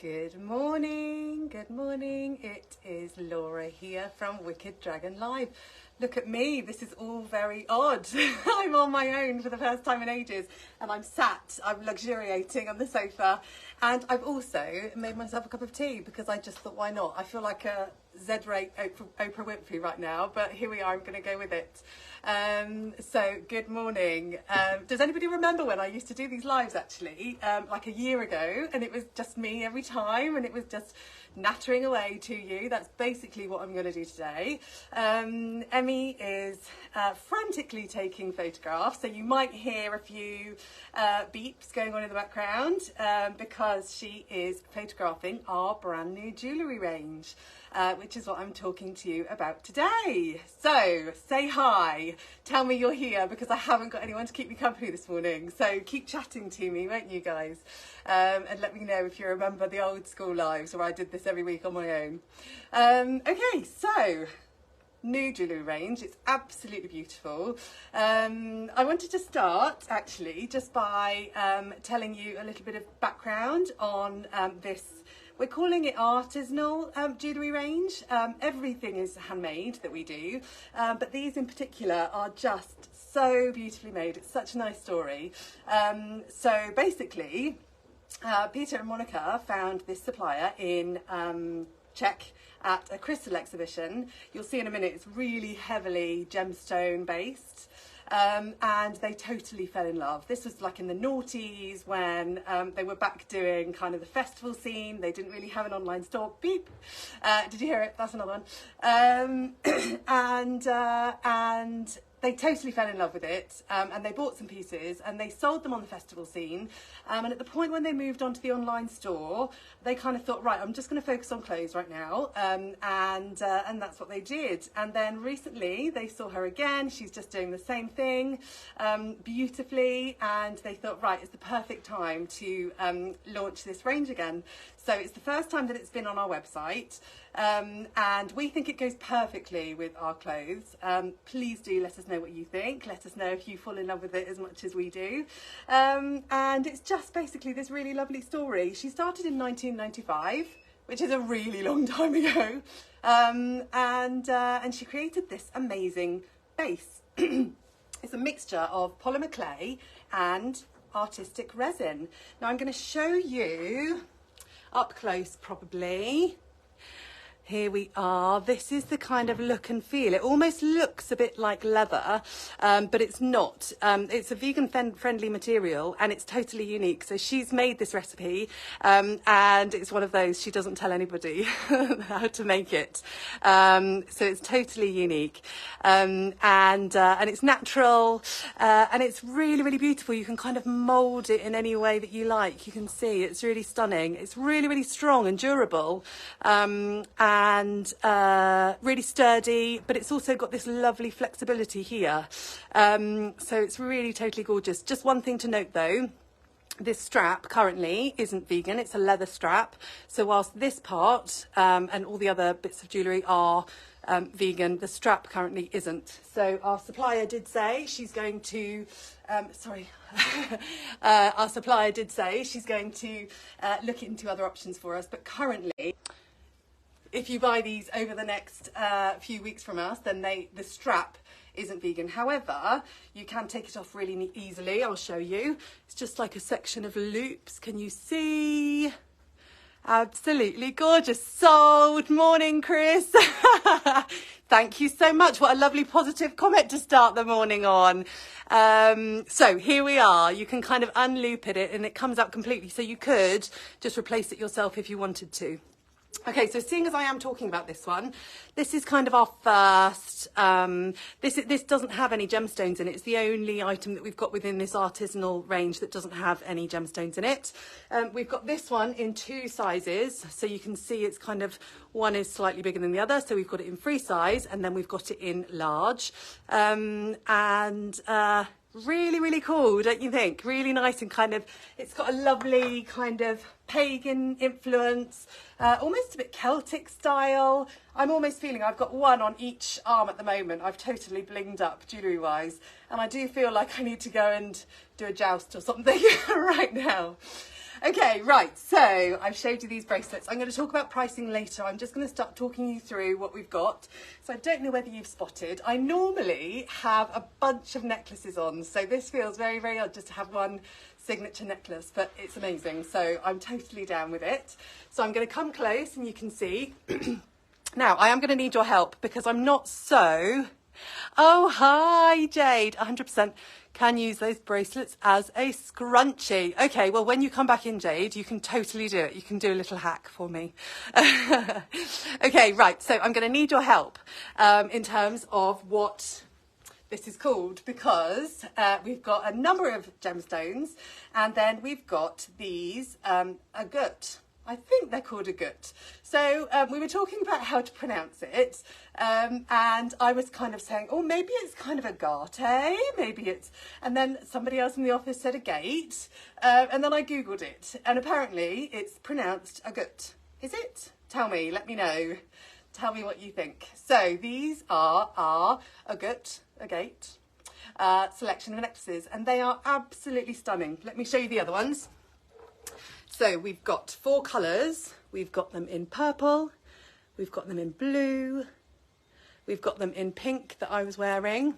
Good morning, good morning. It is Laura here from Wicked Dragon Live. Look at me, this is all very odd. I'm on my own for the first time in ages and I'm luxuriating on the sofa, and I've also made myself a cup of tea because I just thought, why not? I feel like a Z-rate Oprah Winfrey right now, but here we are, I'm going to go with it. So good morning. Does anybody remember when I used to do these lives actually, like a year ago, and it was just me every time and it was just nattering away to you? That's basically what I'm going to do today. Emmy is frantically taking photographs, so you might hear a few beeps going on in the background because she is photographing our brand new jewellery range, which is what I'm talking to you about today. So say hi, tell me you're here because I haven't got anyone to keep me company this morning, so keep chatting to me, won't you guys, and let me know if you remember the old school lives where I did this every week on my own. Okay, so new jewellery range, it's absolutely beautiful. I wanted to start actually just by telling you a little bit of background on this. We're calling it artisanal jewellery range. Everything is handmade that we do, but these in particular are just so beautifully made. It's such a nice story. So basically, Peter and Monica found this supplier in Czech at a crystal exhibition. You'll see in a minute, it's really heavily gemstone based. And they totally fell in love. This was like in the noughties when they were back doing kind of the festival scene. They didn't really have an online store. Beep. Did you hear it? That's another one. And they totally fell in love with it, and they bought some pieces and they sold them on the festival scene. And at the point when they moved on to the online store, they kind of thought, right, I'm just going to focus on clothes right now. And that's what they did. And then recently they saw her again. She's just doing the same thing beautifully. And they thought, right, it's the perfect time to launch this range again. So it's the first time that it's been on our website. And we think it goes perfectly with our clothes. Please do let us know what you think. Let us know if you fall in love with it as much as we do. And it's just basically this really lovely story. She started in 1995, which is a really long time ago. And she created this amazing base. It's a mixture of polymer clay and artistic resin. Now I'm going to show you up close probably. Here we are. This is the kind of look and feel. It almost looks a bit like leather, but it's not. It's a vegan friendly material and it's totally unique. So she's made this recipe and it's one of those, she doesn't tell anybody how to make it. So it's totally unique, and it's natural, and it's really, really beautiful. You can kind of mold it in any way that you like. You can see it's really stunning. It's really, really strong and durable. And really sturdy, but it's also got this lovely flexibility here. So it's really totally gorgeous. Just one thing to note though, this strap currently isn't vegan, it's a leather strap. So whilst this part and all the other bits of jewellery are vegan, the strap currently isn't. So our supplier did say she's going to, our supplier did say she's going to look into other options for us, but currently, if you buy these over the next few weeks from us, then the strap isn't vegan. However, you can take it off really easily. I'll show you. It's just like a section of loops. Can you see? Absolutely gorgeous. Sold. Morning, Chris. Thank you so much. What a lovely positive comment to start the morning on. So here we are. You can kind of unloop it and it comes out completely. So you could just replace it yourself if you wanted to. Okay, so seeing as I am talking about this one, this is kind of our first, this doesn't have any gemstones in it. It's the only item that we've got within this artisanal range that doesn't have any gemstones in it. We've got this one in two sizes, so you can see it's kind of, one is slightly bigger than the other, so we've got it in free size, and then we've got it in large. Really, really cool, don't you think? Really nice and kind of, it's got a lovely kind of pagan influence, almost a bit Celtic style. I'm almost feeling I've got one on each arm at the moment. I've totally blinged up jewellery wise, and I do feel like I need to go and do a joust or something right now. Okay, right, so I've showed you these bracelets. I'm going to talk about pricing later. I'm just going to start talking you through what we've got. So I don't know whether you've spotted, I normally have a bunch of necklaces on, so this feels very, very odd just to have one signature necklace, but it's amazing, so I'm totally down with it. So I'm going to come close and you can see. Now, I am going to need your help because I'm not so... Oh, hi, Jade. 100% can use those bracelets as a scrunchie. Okay, well, when you come back in, Jade, you can totally do it. You can do a little hack for me. Okay, right. So I'm going to need your help in terms of what this is called, because we've got a number of gemstones and then we've got these agate. I think they're called agate. So we were talking about how to pronounce it, and I was kind of saying, oh, maybe it's kind of agate, maybe it's, and then somebody else in the office said agate, and then I googled it, and apparently it's pronounced agate. Is it? Tell me, let me know. Tell me what you think. So these are our agate selection of necklaces, and they are absolutely stunning. Let me show you the other ones. So we've got 4 colours. We've got them in purple, we've got them in blue, we've got them in pink that I was wearing,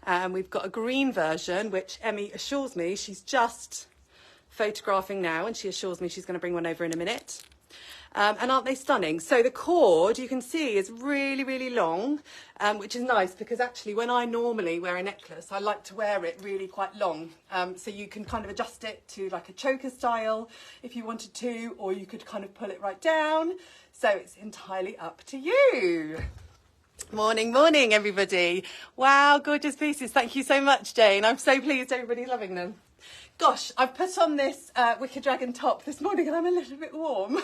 and we've got a green version, which Emmy assures me she's just photographing now, and she assures me she's going to bring one over in a minute. And aren't they stunning? So the cord, you can see, is really, really long, which is nice because actually when I normally wear a necklace, I like to wear it really quite long. So you can kind of adjust it to like a choker style if you wanted to, or you could kind of pull it right down. So it's entirely up to you. Morning, morning, everybody. Wow, gorgeous pieces. Thank you so much, Jane. I'm so pleased everybody's loving them. Gosh, I've put on this Wicked Dragon top this morning and I'm a little bit warm.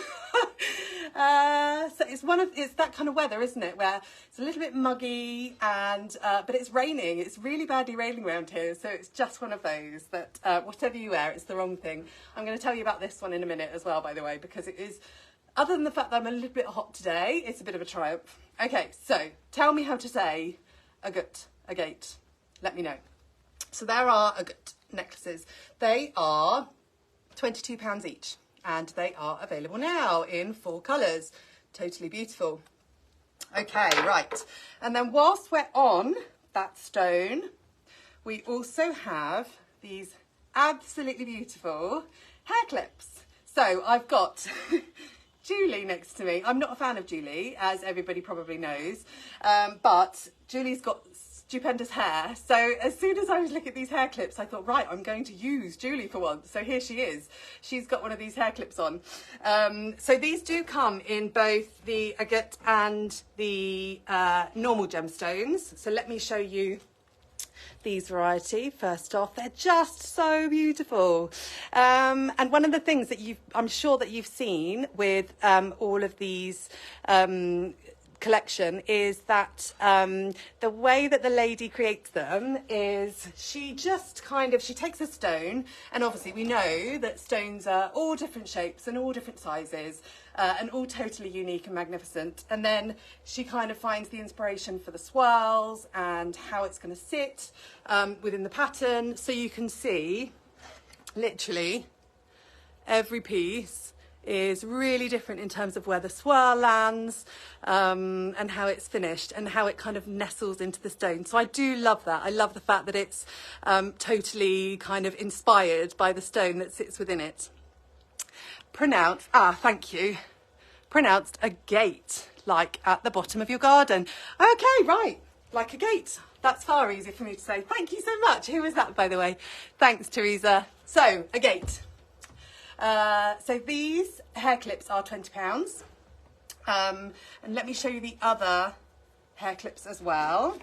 So it's that kind of weather, isn't it? Where it's a little bit muggy and but it's raining. It's really badly raining around here. So it's just one of those that whatever you wear, it's the wrong thing. I'm going to tell you about this one in a minute as well, by the way, because it is, other than the fact that I'm a little bit hot today, it's a bit of a triumph. Okay, so tell me how to say agate. Let me know. So there are agate necklaces. They are £22 each and they are available now in 4 colours. Totally beautiful. Okay, right. And then whilst we're on that stone, we also have these absolutely beautiful hair clips. So I've got Julie next to me. I'm not a fan of Julie, as everybody probably knows, but Julie's got stupendous hair. So as soon as I was looking at these hair clips, I thought, right, I'm going to use Julie for once. So here she is. She's got one of these hair clips on. So these do come in both the agate and the normal gemstones. So let me show you these variety. First off, they're just so beautiful. And one of the things that I'm sure that you've seen with all of these collection is that the way that the lady creates them is she takes a stone, and obviously we know that stones are all different shapes and all different sizes and all totally unique and magnificent, and then she kind of finds the inspiration for the swirls and how it's going to sit within the pattern. So you can see literally every piece is really different in terms of where the swirl lands and how it's finished and how it kind of nestles into the stone. So I do love that. I love the fact that it's totally kind of inspired by the stone that sits within it. Thank you. Pronounced agate, like at the bottom of your garden. Okay, right, like a gate. That's far easier for me to say. Thank you so much. Who was that, by the way? Thanks, Teresa. So, agate. So these hair clips are £20, and let me show you the other hair clips as well.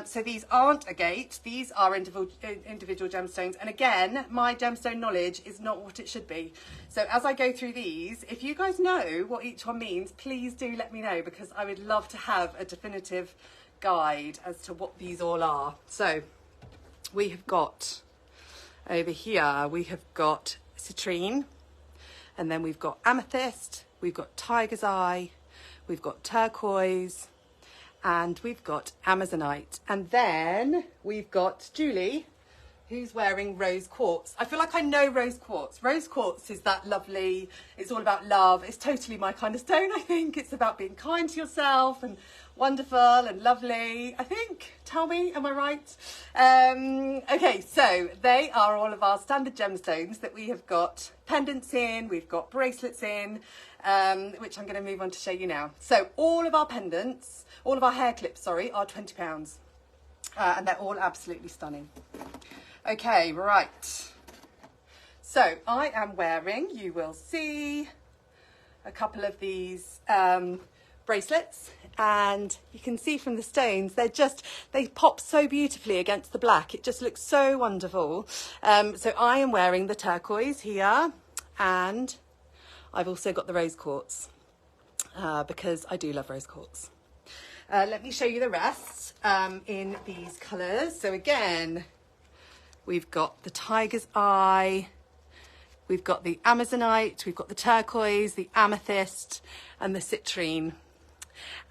So these aren't agate, these are individual gemstones, and again, my gemstone knowledge is not what it should be. So as I go through these, if you guys know what each one means, please do let me know, because I would love to have a definitive guide as to what these all are. So we have got over here, we have got citrine, and then we've got amethyst, we've got tiger's eye, we've got turquoise, and we've got amazonite, and then we've got Julie, Who's wearing rose quartz? I feel like I know rose quartz. Rose quartz is that lovely, it's all about love. It's totally my kind of stone, I think. It's about being kind to yourself and wonderful and lovely, I think. Tell me, am I right? Okay, so they are all of our standard gemstones that we have got pendants in, we've got bracelets in, which I'm going to move on to show you now. So all of our pendants, all of our hair clips, sorry, are £20. And they're all absolutely stunning. Okay, right. So I am wearing, you will see, a couple of these bracelets, and you can see from the stones, they pop so beautifully against the black. It just looks so wonderful. So I am wearing the turquoise here, and I've also got the rose quartz because I do love rose quartz. Let me show you the rest in these colours. So again, we've got the tiger's eye, we've got the amazonite, we've got the turquoise, the amethyst and the citrine.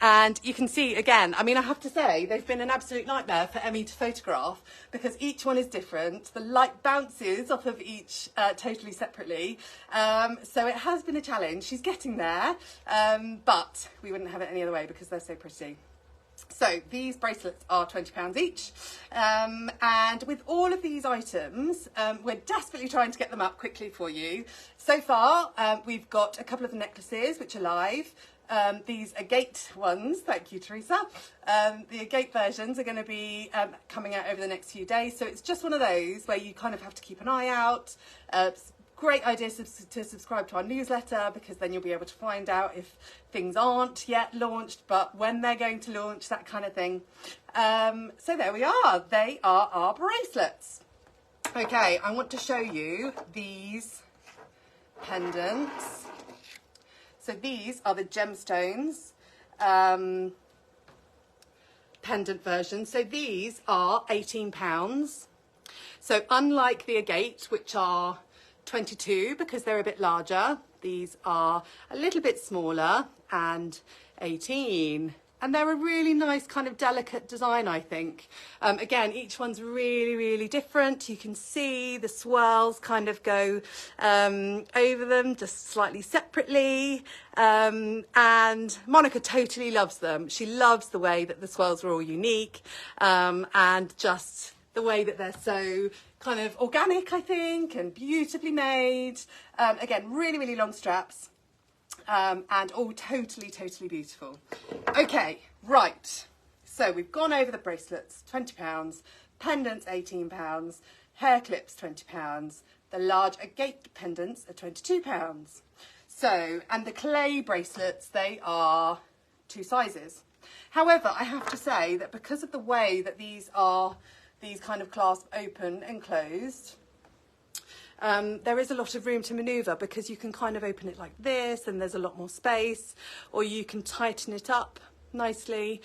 And you can see again, I mean, I have to say they've been an absolute nightmare for Emmy to photograph because each one is different. The light bounces off of each totally separately. So it has been a challenge. She's getting there, but we wouldn't have it any other way because they're so pretty. So these bracelets are £20 each, and with all of these items, we're desperately trying to get them up quickly for you. So far, we've got a couple of the necklaces which are live. These agate ones, thank you Teresa. The agate versions are going to be coming out over the next few days, so it's just one of those where you kind of have to keep an eye out. Great idea to subscribe to our newsletter because then you'll be able to find out if things aren't yet launched, but when they're going to launch, that kind of thing. So there we are, they are our bracelets. Okay, I want to show you these pendants. So these are the gemstones pendant version. So these are £18. So unlike the agate, which are 22 because they're a bit larger, these are a little bit smaller and 18. And they're a really nice kind of delicate design, I think. Again, each one's really, really different. You can see the swirls kind of go over them just slightly separately. And Monica totally loves them. She loves the way that the swirls are all unique and just the way that they're so kind of organic, I think, and beautifully made. Again, really, really long straps. And all totally, totally beautiful. Okay, right. So we've gone over the bracelets, £20, pendants, £18, hair clips, £20, the large agate pendants are £22. So, and the clay bracelets, they are 2 sizes. However, I have to say that because of the way that these kind of clasp open and closed, there is a lot of room to manoeuvre because you can kind of open it like this and there's a lot more space, or you can tighten it up nicely.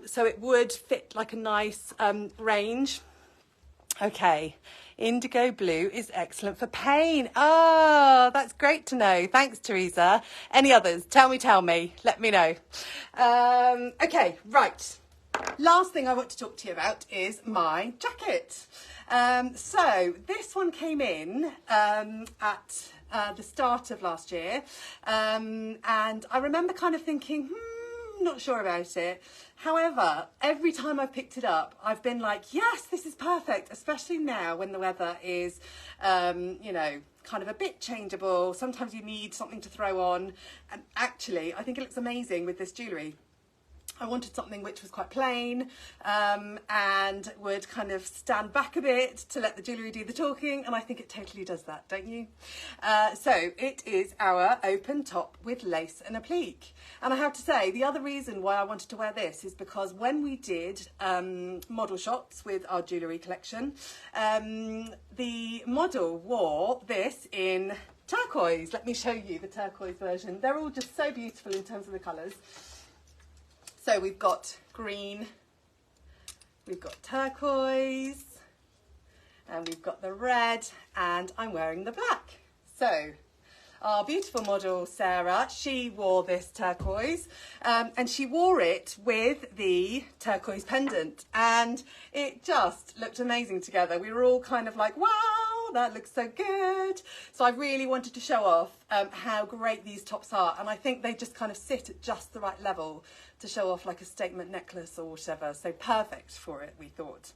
So it would fit like a nice range. Okay, indigo blue is excellent for pain. Oh, that's great to know. Thanks, Teresa. Any others? Tell me. Let me know. Okay, right. Last thing I want to talk to you about is my jacket. So this one came in at the start of last year, and I remember kind of thinking, not sure about it. However, every time I've picked it up, I've been like, yes, this is perfect, especially now when the weather is, you know, kind of a bit changeable. Sometimes you need something to throw on, and actually, I think it looks amazing with this jewellery. I wanted something which was quite plain and would kind of stand back a bit to let the jewellery do the talking, and I think it totally does that, don't you? So it is our open top with lace and applique. And I have to say, the other reason why I wanted to wear this is because when we did model shots with our jewellery collection, the model wore this in turquoise. Let me show you the turquoise version. They're all just so beautiful in terms of the colours. So we've got green, we've got turquoise, and we've got the red, and I'm wearing the black. So our beautiful model Sarah, she wore this turquoise, and she wore it with the turquoise pendant, and it just looked amazing together. We were all kind of like, wow, that looks so good. So I really wanted to show off how great these tops are, and I think they just kind of sit at just the right level to show off like a statement necklace or whatever. So perfect for it, we thought.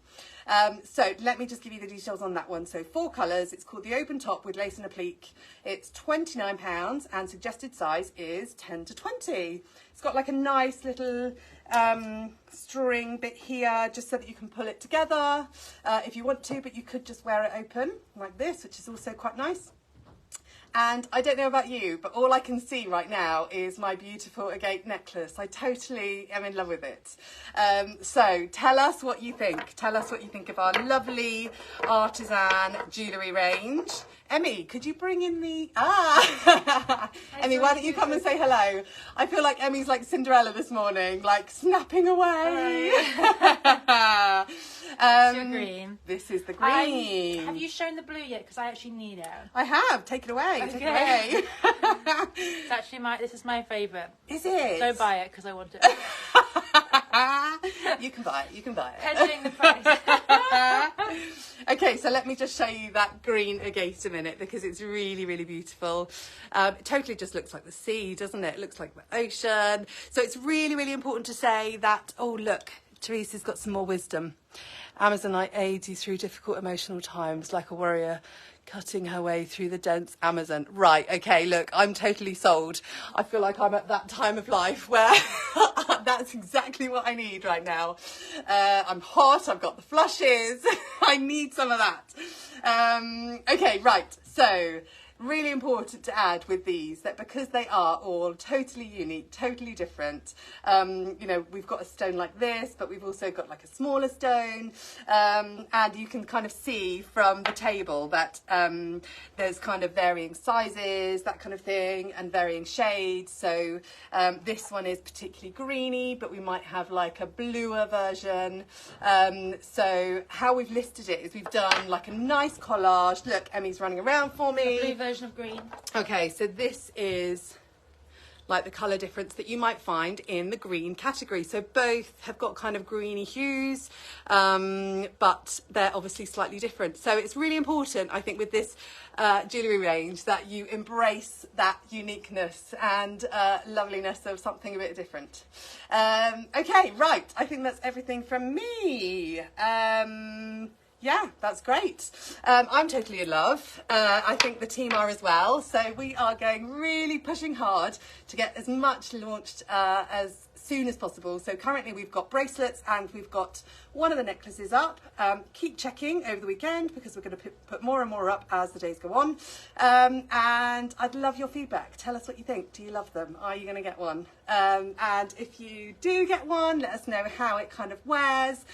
So let me just give you the details on that one. So 4 colours. It's called the open top with lace and applique. It's £29 and suggested size is 10 to 20. It's got like a nice little string bit here just so that you can pull it together if you want to, but you could just wear it open like this, which is also quite nice. And I don't know about you, but all I can see right now is my beautiful agate necklace. I totally am in love with it. So tell us what you think. Tell us what you think of our lovely artisan jewellery range. Emmy, could you bring in the... Emmy, why don't you come and say hello? I feel like Emmy's like Cinderella this morning, like snapping away. It's your green. This is the green. Have you shown the blue yet? Because I actually need it. I have. Take it away. Okay. Take it away. It's actually this is my favourite. Is it? Don't buy it because I want it. You can buy it. You can buy it. Hedging the price. Okay, so let me just show you that green agate a minute because it's really, really beautiful. It totally just looks like the sea, doesn't it? It looks like the ocean. So it's really, really important to say that, oh, look, Teresa's got some more wisdom. Amazonite aids you through difficult emotional times like a warrior cutting her way through the dense Amazon. Right, okay, look, I'm totally sold. I feel like I'm at that time of life where that's exactly what I need right now. I'm hot, I've got the flushes, I need some of that. Okay, right, so really important to add with these that because they are all totally unique, totally different, you know, we've got a stone like this, but we've also got like a smaller stone, and you can kind of see from the table that there's kind of varying sizes, that kind of thing, and varying shades. So this one is particularly greeny, but we might have like a bluer version. So how we've listed it is we've done like a nice collage. Look, Emmy's running around for me. The blue version of green. Okay, so this is like the colour difference that you might find in the green category. So both have got kind of greeny hues, but they're obviously slightly different. So it's really important, I think, with this jewellery range that you embrace that uniqueness and loveliness of something a bit different. Okay, right, I think that's everything from me. Yeah, that's great. I'm totally in love. I think the team are as well. So we are going really pushing hard to get as much launched as soon as possible. So currently we've got bracelets and we've got one of the necklaces up. Keep checking over the weekend because we're going to put more and more up as the days go on. And I'd love your feedback. Tell us what you think. Do you love them? Are you going to get one? And if you do get one, let us know how it kind of wears.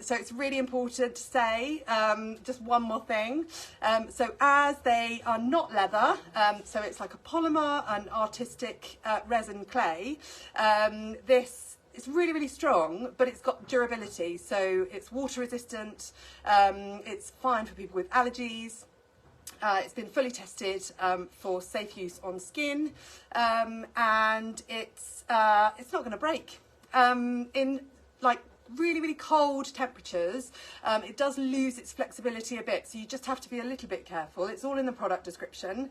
So it's really important to say just one more thing. So as they are not leather, so it's like a polymer and artistic resin clay, this is really, really strong, but it's got durability. So it's water resistant. It's fine for people with allergies. It's been fully tested for safe use on skin, and it's not going to break. In like really, really cold temperatures, it does lose its flexibility a bit, so you just have to be a little bit careful. It's all in the product description.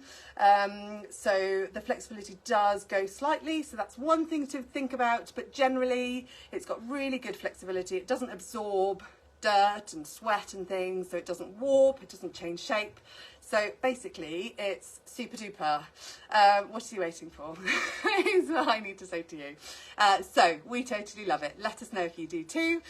So the flexibility does go slightly, so that's one thing to think about, but generally it's got really good flexibility. It doesn't absorb dirt and sweat and things, so it doesn't warp, it doesn't change shape. So basically it's super duper. What are you waiting for? Is what I need to say to you. So we totally love it. Let us know if you do too.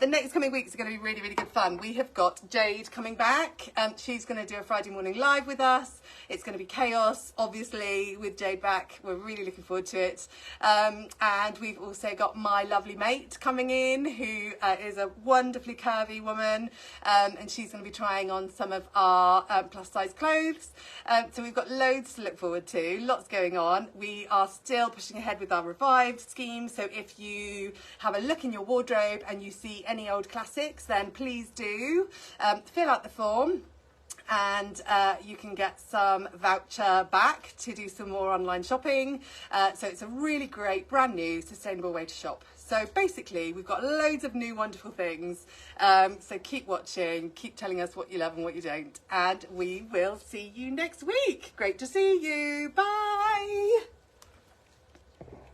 The next coming weeks are going to be really, really good fun. We have got Jade coming back. She's going to do a Friday morning live with us. It's going to be chaos, obviously, with Jade back. We're really looking forward to it. And we've also got my lovely mate coming in, who is a wonderfully curvy woman. And she's going to be trying on some of our plus size clothes. So we've got loads to look forward to, lots going on. We are still pushing ahead with our revived scheme, so if you have a look in your wardrobe and you see any old classics, then please do fill out the form. and you can get some voucher back to do some more online shopping. So it's a really great, brand new, sustainable way to shop. So basically, we've got loads of new wonderful things. So keep watching, keep telling us what you love and what you don't, and we will see you next week. Great to see you. Bye.